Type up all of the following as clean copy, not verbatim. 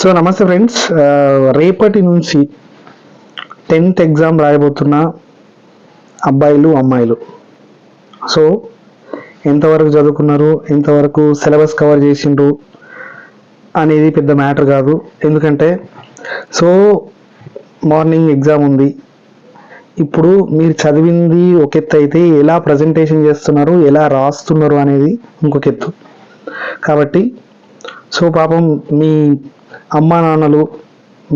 So నమస్తే friends, రేపటి నుంచి 10th ఎగ్జామ్ రాయబోతున్న అబ్బాయిలు అమ్మాయిలు. సో ఎంతవరకు చదువుకున్నారు, ఎంతవరకు సిలబస్ కవర్ చేసిండ్రు అనేది పెద్ద మ్యాటర్ కాదు. ఎందుకంటే సో మార్నింగ్ ఎగ్జామ్ ఉంది. ఇప్పుడు మీరు చదివింది ఒక ఎత్తు అయితే ఎలా ప్రజెంటేషన్ చేస్తున్నారు, ఎలా రాస్తున్నారు అనేది ఇంకొక ఎత్తు. కాబట్టి సో పాపం మీ అమ్మా నాన్నలు,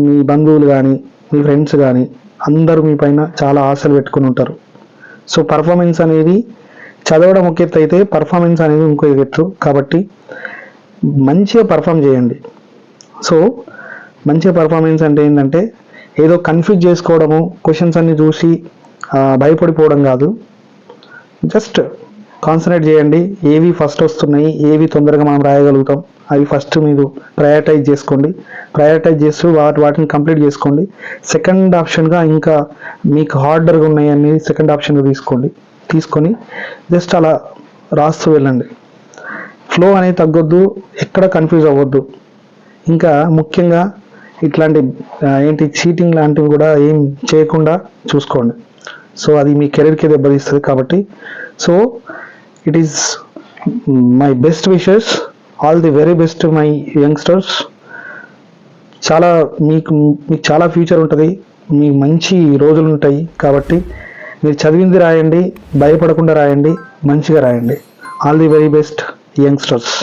మీ బంధువులు కానీ, మీ ఫ్రెండ్స్ కానీ అందరూ మీ పైన చాలా ఆశలు పెట్టుకుని ఉంటారు. సో పర్ఫార్మెన్స్ అనేది చదవడం ఒక ఎత్తు అయితే పర్ఫార్మెన్స్ అనేది ఇంకో ఎత్తు. కాబట్టి మంచిగా పర్ఫామ్ చేయండి. సో మంచిగా పర్ఫార్మెన్స్ అంటే ఏంటంటే ఏదో కన్ఫ్యూజ్ చేసుకోవడము, క్వశ్చన్స్ అన్ని చూసి భయపడిపోవడం కాదు. జస్ట్ కాన్సన్ట్రేట్ చేయండి. ఏవి ఫస్ట్ వస్తున్నాయి, ఏవి తొందరగా మనం రాయగలుగుతాం, అవి ఫస్ట్ మీరు ప్రయారిటైజ్ చేసుకోండి. ప్రయారిటైజ్ చేస్తూ వాటిని కంప్లీట్ చేసుకోండి. సెకండ్ ఆప్షన్గా ఇంకా మీకు హార్డర్గా ఉన్నాయి అన్ని సెకండ్ ఆప్షన్గా తీసుకొని జస్ట్ అలా రాస్తూ వెళ్ళండి. ఫ్లో అనేది తగ్గొద్దు, ఎక్కడ కన్ఫ్యూజ్ అవ్వద్దు. ఇంకా ముఖ్యంగా ఇట్లాంటి చీటింగ్ లాంటివి కూడా ఏం చేయకుండా చూసుకోండి. సో అది మీ కెరీర్కి దెబ్బతీస్తుంది. కాబట్టి so it is my best wishes, all the very best my youngsters. మీకు చాలా ఫ్యూచర్ ఉంటుంది, మీ మంచి రోజులు ఉంటాయి. కాబట్టి మీరు చదివింది రాయండి, భయపడకుండా రాయండి, మంచిగా రాయండి. All the very best youngsters.